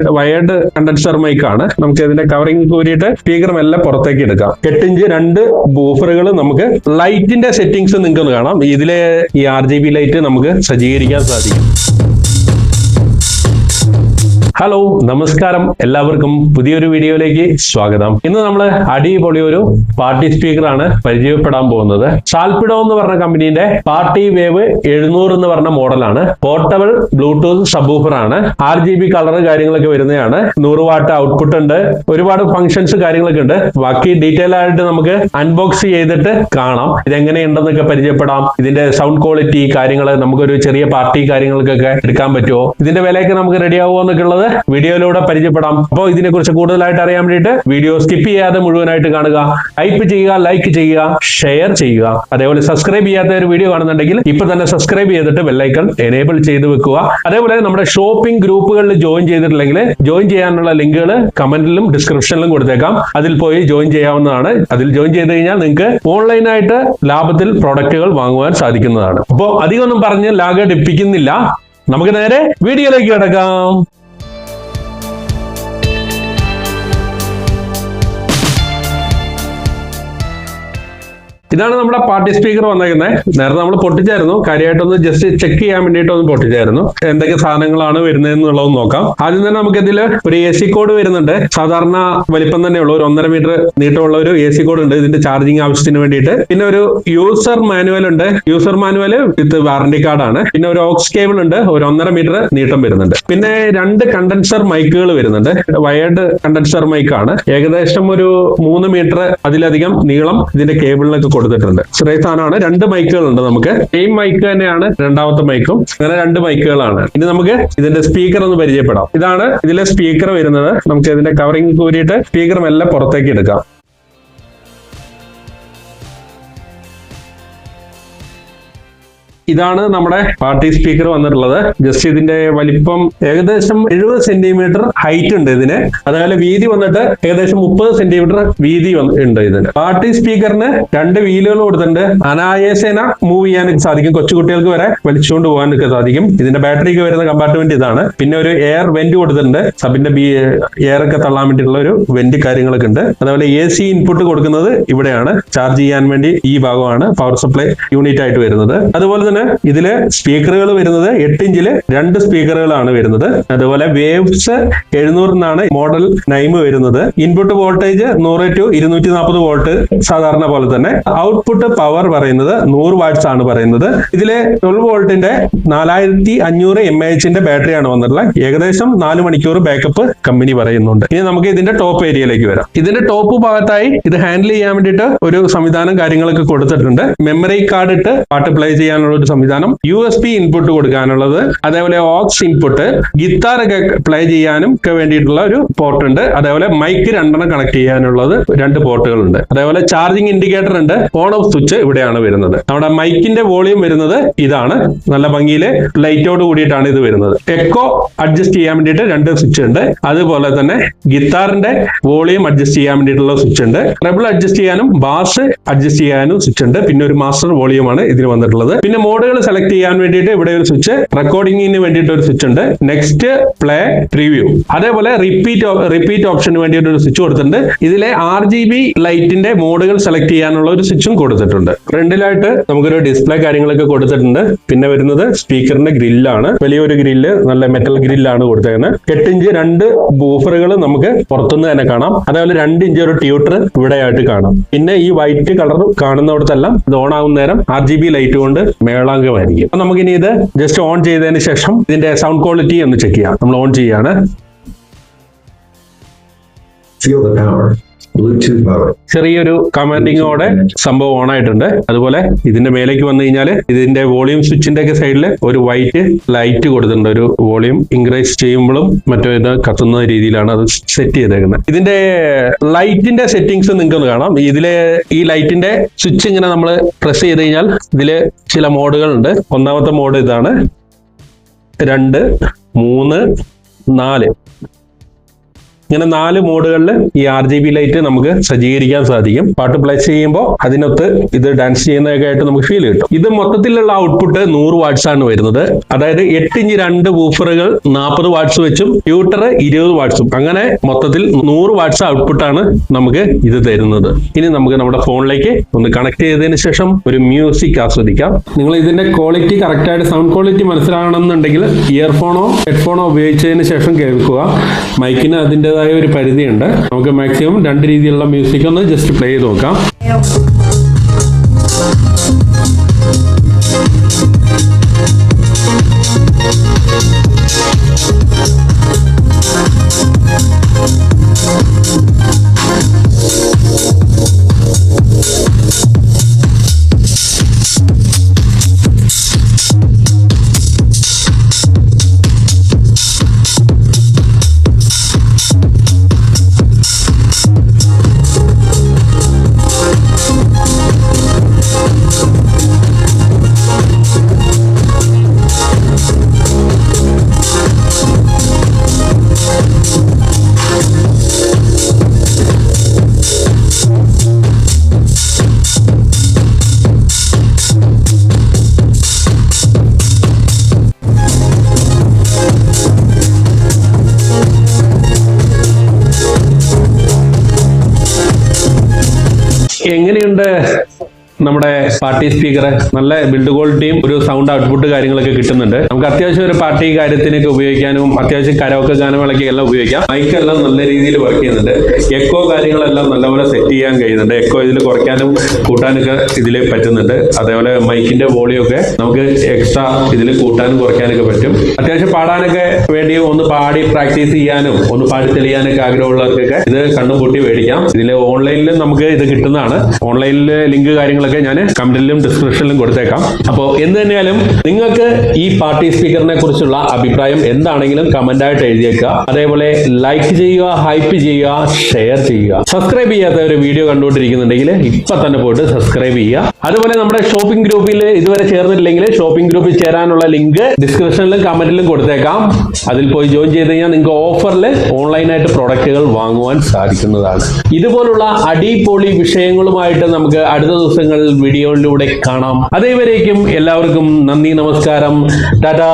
Wired condenser mic ആണ്. നമുക്ക് ഇതിന്റെ കവറിംഗ് കൂരിയിട്ട് സ്പീക്കർ എല്ലാം പുറത്തേക്ക് എടുക്കാം. 8 ഇഞ്ച് 2 ബൂഫറുകൾ. നമുക്ക് ലൈറ്റിന്റെ സെറ്റിംഗ്സ് നിങ്ങൾക്ക് കാണാം. ഇതിലെ ഈ RGB ലൈറ്റ് നമുക്ക് സജ്ജീകരിക്കാൻ സാധിക്കും. ഹലോ, നമസ്കാരം. എല്ലാവർക്കും പുതിയൊരു വീഡിയോയിലേക്ക് സ്വാഗതം. ഇന്ന് നമ്മൾ അടിപൊളി ഒരു പാർട്ടി സ്പീക്കർ ആണ് പരിചയപ്പെടാൻ പോകുന്നത്. സാൽപിഡോ എന്ന് പറഞ്ഞ കമ്പനീന്റെ പാർട്ടി വേവ് 700 എന്ന് പറഞ്ഞ മോഡലാണ്. പോർട്ടബിൾ ബ്ലൂടൂത്ത് സബ്വൂഫർ ആണ്. RGB കളർ കാര്യങ്ങളൊക്കെ വരുന്നതാണ്. 100 വാട്ട് ഔട്ട്പുട്ട് ഉണ്ട്. ഒരുപാട് ഫംഗ്ഷൻസ് കാര്യങ്ങളൊക്കെ ഉണ്ട്. ബാക്കി ഡീറ്റെയിൽ ആയിട്ട് നമുക്ക് അൺബോക്സ് ചെയ്തിട്ട് കാണാം. ഇതെങ്ങനെയുണ്ടെന്നൊക്കെ പരിചയപ്പെടാം. ഇതിന്റെ സൗണ്ട് ക്വാളിറ്റി കാര്യങ്ങൾ, നമുക്കൊരു ചെറിയ പാർട്ടി കാര്യങ്ങൾക്കൊക്കെ എടുക്കാൻ പറ്റുമോ, ഇതിന്റെ വിലയൊക്കെ നമുക്ക് റെഡി ആവുമോ എന്നൊക്കെ ഉള്ളത് വീഡിയോയിലൂടെ പരിചയപ്പെടാം. അപ്പോൾ ഇതിനെ കുറിച്ച് കൂടുതലായിട്ട് അറിയാൻ വേണ്ടിയിട്ട് വീഡിയോ സ്കിപ്പ് ചെയ്യാതെ മുഴുവനായിട്ട് കാണുക. ടൈപ്പ് ചെയ്യുക, ലൈക്ക് ചെയ്യുക, ഷെയർ ചെയ്യുക. അതേപോലെ സബ്സ്ക്രൈബ് ചെയ്യാത്ത ഒരു വീഡിയോ കാണുന്നുണ്ടെങ്കിൽ ഇപ്പൊ തന്നെ സബ്സ്ക്രൈബ് ചെയ്തിട്ട് ബെല്ലൈക്കൺ എനേബിൾ ചെയ്ത് വെക്കുക. അതേപോലെ നമ്മുടെ ഷോപ്പിംഗ് ഗ്രൂപ്പുകളിൽ ജോയിൻ ചെയ്തിട്ടില്ലെങ്കിൽ ജോയിൻ ചെയ്യാനുള്ള ലിങ്കുകൾ കമന്റിലും ഡിസ്ക്രിപ്ഷനിലും കൊടുത്തേക്കാം. അതിൽ പോയി ജോയിൻ ചെയ്യാവുന്നതാണ്. അതിൽ ജോയിൻ ചെയ്ത് കഴിഞ്ഞാൽ നിങ്ങൾക്ക് ഓൺലൈനായിട്ട് ലാഭത്തിൽ പ്രോഡക്റ്റുകൾ വാങ്ങുവാൻ സാധിക്കുന്നതാണ്. അപ്പോൾ അധികം ഒന്നും പറഞ്ഞ് ലാഗടിപ്പിക്കുന്നില്ല, നമുക്ക് നേരെ വീഡിയോയിലേക്ക് കിടക്കാം. ഇതാണ് നമ്മുടെ പാർട്ടി സ്പീക്കർ വന്നേക്കുന്നത്. നേരത്തെ നമ്മൾ പൊട്ടിച്ചായിരുന്നു. കാര്യമായിട്ടൊന്ന് ജസ്റ്റ് ചെക്ക് ചെയ്യാൻ വേണ്ടിയിട്ട് ഒന്ന് പൊട്ടിച്ചായിരുന്നു. എന്തൊക്കെ സാധനങ്ങളാണ് വരുന്നതെന്നുള്ളത് നോക്കാം. ആദ്യം തന്നെ നമുക്ക് ഇതിൽ ഒരു AC കോഡ് വരുന്നുണ്ട്. സാധാരണ വലിപ്പം തന്നെയുള്ള ഒരു 1.5 മീറ്റർ നീട്ടമുള്ള ഒരു AC കോഡ് ഉണ്ട് ഇതിന്റെ ചാർജിങ് ആവശ്യത്തിന് വേണ്ടിയിട്ട്. പിന്നെ ഒരു യൂസർ മാനുവൽ ഉണ്ട്. യൂസർ മാനുവൽ വിത്ത് വാറന്റി കാർഡാണ്. പിന്നെ ഒരു ഓക്സ് കേബിൾ ഉണ്ട്. ഒരു 1.5 മീറ്റർ നീട്ടം വരുന്നുണ്ട്. പിന്നെ 2 കണ്ടൻസർ മൈക്കുകൾ വരുന്നുണ്ട്. വയർഡ് കണ്ടൻസർ മൈക്കാണ്. ഏകദേശം ഒരു 3 മീറ്റർ അതിലധികം നീളം ഇതിന്റെ കേബിളിനൊക്കെ കൊടുത്തിട്ടുണ്ട്. ചെറിയ സാധനമാണ്. 2 മൈക്കുകളുണ്ട്. നമുക്ക് സെയിം മൈക്ക് തന്നെയാണ് രണ്ടാമത്തെ മൈക്കും. അങ്ങനെ 2 മൈക്കുകളാണ്. ഇനി നമുക്ക് ഇതിന്റെ സ്പീക്കർ ഒന്ന് പരിചയപ്പെടാം. ഇതാണ് ഇതിലെ സ്പീക്കർ വരുന്നത്. നമുക്ക് ഇതിന്റെ കവറിംഗ് കൂരിയിട്ട് സ്പീക്കർ എല്ലാം പുറത്തേക്ക് എടുക്കാം. ഇതാണ് നമ്മുടെ പാർട്ടി സ്പീക്കർ വന്നിട്ടുള്ളത്. ജസ്റ്റ് ഇതിന്റെ വലിപ്പം ഏകദേശം 70 സെന്റിമീറ്റർ ഹൈറ്റ് ഉണ്ട് ഇതിന്. അതുപോലെ വീതി വന്നിട്ട് ഏകദേശം 30 സെന്റിമീറ്റർ വീതി ഉണ്ട് ഇതിന്. പാർട്ടി സ്പീക്കറിന് 2 വീലുകൾ കൊടുത്തിട്ടുണ്ട്. അനായാസേന മൂവ് ചെയ്യാനൊക്കെ സാധിക്കും. കൊച്ചുകുട്ടികൾക്ക് വരെ വലിച്ചുകൊണ്ട് പോകാനൊക്കെ സാധിക്കും. ഇതിന്റെ ബാറ്ററിക്ക് വരുന്ന കമ്പാർട്ട്മെന്റ് ഇതാണ്. പിന്നെ ഒരു എയർ വെന്റ് കൊടുത്തിട്ടുണ്ട്. സബിന്റെ എയർ ഒക്കെ തള്ളാൻ വേണ്ടിയിട്ടുള്ള ഒരു വെന്റ് കാര്യങ്ങളൊക്കെ ഉണ്ട്. അതുപോലെ AC ഇൻപുട്ട് കൊടുക്കുന്നത് ഇവിടെയാണ്. ചാർജ് ചെയ്യാൻ വേണ്ടി ഈ ഭാഗമാണ് പവർ സപ്ലൈ യൂണിറ്റ് ആയിട്ട് വരുന്നത്. അതുപോലെ തന്നെ ഇതില് സ്പീക്കറുകൾ വരുന്നത് 8 ഇഞ്ചില് 2 സ്പീക്കറുകളാണ് വരുന്നത്. അതുപോലെ വേവ്സ് 700 എന്നാണ് മോഡൽ നൈം വരുന്നത്. ഇൻപുട്ട് വോൾട്ടേജ് 100 to 240 വോൾട്ട് സാധാരണ പോലെ തന്നെ. ഔട്ട്പുട്ട് പവർ പറയുന്നത് 100 വാട്ട്സ് ആണ് പറയുന്നത്. ഇതിലെ 12 വോൾട്ടിന്റെ 4500 mAh ബാറ്ററിയാണ് വന്നിട്ടുള്ളത്. ഏകദേശം 4 മണിക്കൂർ ബാക്കപ്പ് കമ്പനി പറയുന്നുണ്ട്. ഇനി നമുക്ക് ഇതിന്റെ ടോപ്പ് ഏരിയയിലേക്ക് വരാം. ഇതിന്റെ ടോപ്പ് ഭാഗത്തായി ഇത് ഹാൻഡിൽ ചെയ്യാൻ വേണ്ടിയിട്ട് ഒരു സംവിധാനം കാര്യങ്ങളൊക്കെ കൊടുത്തിട്ടുണ്ട്. മെമ്മറി കാർഡ് ഇട്ട് പാട്ട് പ്ലേ ചെയ്യാനുള്ള ഒരു സംവിധാനം, USB ഇൻപുട്ട് കൊടുക്കാനുള്ളത്, അതേപോലെ ഓക്സ് ഇൻപുട്ട്, ഗിത്താർ ഒക്കെ പ്ലേ ചെയ്യാനും ഒക്കെ വേണ്ടിയിട്ടുള്ള ഒരു പോർട്ട് ഉണ്ട്. അതേപോലെ മൈക്ക് 2 കണക്ട് ചെയ്യാനുള്ളത് 2 പോർട്ടുകളുണ്ട്. അതേപോലെ ചാർജിങ് ഇൻഡിക്കേറ്റർ ഉണ്ട്. ഓൺ ഓഫ് സ്വിച്ച് ഇവിടെയാണ് വരുന്നത്. നമ്മുടെ മൈക്കിന്റെ വോളിയം വരുന്നത് ഇതാണ്. നല്ല ഭംഗിയില് ലൈറ്റോട് കൂടിയിട്ടാണ് ഇത് വരുന്നത്. എക്കോ അഡ്ജസ്റ്റ് ചെയ്യാൻ വേണ്ടിയിട്ട് 2 സ്വിച്ച് ഉണ്ട്. അതുപോലെ തന്നെ ഗിത്താറിന്റെ വോളിയം അഡ്ജസ്റ്റ് ചെയ്യാൻ വേണ്ടിയിട്ടുള്ള സ്വിച്ച് ഉണ്ട്. ട്രബിൾ അഡ്ജസ്റ്റ് ചെയ്യാനും ബാസ് അഡ്ജസ്റ്റ് ചെയ്യാനും സ്വിച്ച് ഉണ്ട്. പിന്നെ ഒരു മാസ്റ്റർ വോളിയമാണ് ഇതിന് വന്നിട്ടുള്ളത്. പിന്നെ മോഡുകൾ സെലക്ട് ചെയ്യാൻ വേണ്ടിയിട്ട് ഇവിടെ ഒരു സ്വിച്ച്, റെക്കോർഡിംഗിന് വേണ്ടിയിട്ട് ഒരു സ്വിച്ച് ഉണ്ട്, നെക്സ്റ്റ്, പ്ലേ, പ്രിവ്യൂ, അതേപോലെ റിപ്പീറ്റ് ഓപ്ഷന് വേണ്ടിയിട്ട് ഒരു സ്വിച്ച് കൊടുത്തിട്ടുണ്ട്. ഇതിലെ RGB ലൈറ്റിന്റെ മോഡുകൾ സെലക്ട് ചെയ്യാനുള്ള ഒരു സ്വിച്ചും കൊടുത്തിട്ടുണ്ട്. ഫ്രണ്ടിലായിട്ട് നമുക്കൊരു ഡിസ്പ്ലേ കാര്യങ്ങളൊക്കെ കൊടുത്തിട്ടുണ്ട്. പിന്നെ വരുന്നത് സ്പീക്കറിന്റെ ഗ്രില്ലാണ്. വലിയൊരു ഗ്രില്ല്, നല്ല മെറ്റൽ ഗ്രില്ലാണ് കൊടുത്തേക്കുന്നത്. 8 ഇഞ്ച് 2 ബൂഫറുകൾ നമുക്ക് പുറത്തുനിന്ന് തന്നെ കാണാം. അതേപോലെ 2 ഇഞ്ച് ഒരു ട്യൂട്ടർ ഇവിടെയായിട്ട് കാണാം. പിന്നെ ഈ വൈറ്റ് കളർ കാണുന്നിടത്തെല്ലാം ഇത് ഓൺ ആവുന്ന നേരം RGB ലൈറ്റ് കൊണ്ട് മേളാങ്കമായിരിക്കും. അപ്പൊ നമുക്കിനി ഇത് ജസ്റ്റ് ഓൺ ചെയ്തതിന് ശേഷം ഇതിന്റെ സൗണ്ട് ക്വാളിറ്റി ഒന്ന് ചെക്ക് ചെയ്യാം. നമ്മൾ ഓൺ ചെയ്യാണ്. ചെറിയൊരു കമാൻഡിങ്ങോടെ സംഭവം ഓൺ ആയിട്ടുണ്ട്. അതുപോലെ ഇതിന്റെ മേലേക്ക് വന്നു കഴിഞ്ഞാൽ ഇതിന്റെ വോളിയം സ്വിച്ചിന്റെ ഒക്കെ സൈഡിൽ ഒരു വൈറ്റ് ലൈറ്റ് കൊടുത്തിട്ടുണ്ട്. ഒരു വോളിയം ഇൻക്രീസ് ചെയ്യുമ്പോഴും മറ്റോ ഇത് കത്തുന്ന രീതിയിലാണ് അത് സെറ്റ് ചെയ്തേക്കുന്നത്. ഇതിന്റെ ലൈറ്റിന്റെ സെറ്റിംഗ്സ് നിങ്ങൾക്ക് കാണാം. ഇതിലെ ഈ ലൈറ്റിന്റെ സ്വിച്ച് ഇങ്ങനെ നമ്മൾ പ്രസ് ചെയ്ത് കഴിഞ്ഞാൽ ഇതില് ചില മോഡുകൾ ഉണ്ട്. ഒന്നാമത്തെ മോഡ് ഇതാണ്. 2, 3, 4 ഇങ്ങനെ 4 മോഡുകളിൽ ഈ RGB ലൈറ്റ് നമുക്ക് സജ്ജീകരിക്കാൻ സാധിക്കും. പാട്ട് പ്ലേ ചെയ്യുമ്പോൾ അതിനൊത്ത് ഇത് ഡാൻസ് ചെയ്യുന്നതൊക്കെ ആയിട്ട് നമുക്ക് ഫീൽ കിട്ടും. ഇത് മൊത്തത്തിലുള്ള ഔട്ട്പുട്ട് 100 വാട്ട്സ് ആണ് വരുന്നത്. അതായത് 8 ഇഞ്ച് 2 വൂഫറുകൾ 40 വാട്ട്സ് വെച്ചും ട്യൂട്ടർ 20 വാട്ട്സും, അങ്ങനെ മൊത്തത്തിൽ 100 വാട്ട്സ് ഔട്ട്പുട്ടാണ് നമുക്ക് ഇത് തരുന്നത്. ഇനി നമുക്ക് നമ്മുടെ ഫോണിലേക്ക് ഒന്ന് കണക്ട് ചെയ്തതിന് ശേഷം ഒരു മ്യൂസിക് ആസ്വദിക്കാം. നിങ്ങൾ ഇതിന്റെ ക്വാളിറ്റി കറക്റ്റായിട്ട് സൗണ്ട് ക്വാളിറ്റി മനസ്സിലാകണമെന്നുണ്ടെങ്കിൽ ഇയർഫോണോ ഹെഡ്ഫോണോ ഉപയോഗിച്ചതിന് ശേഷം കേൾക്കുക. മൈക്കിന് അതിൻ്റെതായ ഒരു പരിധിയുണ്ട്. നമുക്ക് മാക്സിമം 2 രീതിയിലുള്ള മ്യൂസിക് ഒന്ന് ജസ്റ്റ് പ്ലേ ചെയ്ത് നോക്കാം. എങ്ങനെയുണ്ട് നമ്മുടെ പാർട്ടി സ്പീക്കർ? നല്ല ബിൽഡ് ക്വാളിറ്റിയും ഒരു സൗണ്ട് ഔട്ട്പുട്ട് കാര്യങ്ങളൊക്കെ കിട്ടുന്നുണ്ട്. നമുക്ക് അത്യാവശ്യം ഒരു പാർട്ടി കാര്യത്തിനൊക്കെ ഉപയോഗിക്കാനും അത്യാവശ്യം കരോക്കെ ഗാനമേളയ്ക്ക് എല്ലാം ഉപയോഗിക്കാം. മൈക്കെല്ലാം നല്ല രീതിയിൽ വർക്ക് ചെയ്യുന്നുണ്ട്. എക്കോ കാര്യങ്ങളെല്ലാം നല്ലപോലെ സെറ്റ് ചെയ്യാൻ കഴിയുന്നുണ്ട്. എക്കോ ഇതിൽ കുറയ്ക്കാനും കൂട്ടാനൊക്കെ ഇതിൽ പറ്റുന്നുണ്ട്. അതേപോലെ മൈക്കിന്റെ വോളിയം ഒക്കെ നമുക്ക് എക്സ്ട്രാ ഇതിൽ കൂട്ടാനും കുറയ്ക്കാനൊക്കെ പറ്റും. അത്യാവശ്യം പാടാനൊക്കെ വേണ്ടി ഒന്ന് പാടി പ്രാക്ടീസ് ചെയ്യാനും ഒന്ന് പാടി തെളിയാനൊക്കെ ആഗ്രഹമുള്ളവർക്കൊക്കെ ഇത് കണ്ണും കൂട്ടി മേടിക്കാം. ഇതിൽ ഓൺലൈനിൽ നമുക്ക് ഇത് കിട്ടുന്നതാണ്. ഓൺലൈനിൽ ലിങ്ക് കാര്യങ്ങളൊക്കെ ഞാൻ കമന്റിലും ഡിസ്ക്രിപ്ഷനിലും കൊടുത്തേക്കാം. അപ്പോൾ എന്ത് തന്നെയാലും നിങ്ങൾക്ക് ഈ പാർട്ടി സ്പീക്കറിനെ കുറിച്ചുള്ള അഭിപ്രായം എന്താണെങ്കിലും കമന്റ് ആയിട്ട് എഴുതിയേക്കുക. അതേപോലെ ലൈക്ക് ചെയ്യുക, ഹൈപ്പ് ചെയ്യുക, ഷെയർ ചെയ്യുക. സബ്സ്ക്രൈബ് ചെയ്യാത്ത ഒരു വീഡിയോ കണ്ടുകൊണ്ടിരിക്കുന്നുണ്ടെങ്കിൽ ഇപ്പൊ തന്നെ പോയിട്ട് സബ്സ്ക്രൈബ് ചെയ്യുക. അതുപോലെ നമ്മുടെ ഷോപ്പിംഗ് ഗ്രൂപ്പിൽ ഇതുവരെ ചേർന്നിട്ടില്ലെങ്കിൽ ഷോപ്പിംഗ് ഗ്രൂപ്പിൽ ചേരാനുള്ള ലിങ്ക് ഡിസ്ക്രിപ്ഷനിലും കമന്റിലും കൊടുത്തേക്കാം. അതിൽ പോയി ജോയിൻ ചെയ്ത് കഴിഞ്ഞാൽ നിങ്ങൾക്ക് ഓഫറിൽ ഓൺലൈനായിട്ട് പ്രോഡക്റ്റുകൾ വാങ്ങുവാൻ സാധിക്കുന്നതാണ്. ഇതുപോലുള്ള അടിപൊളി വിഷയങ്ങളുമായിട്ട് നമുക്ക് അടുത്ത ദിവസങ്ങൾ വീഡിയോയിലൂടെ കാണാം. അതേവരേക്കും എല്ലാവർക്കും നന്ദി, നമസ്കാരം, ടാറ്റാ.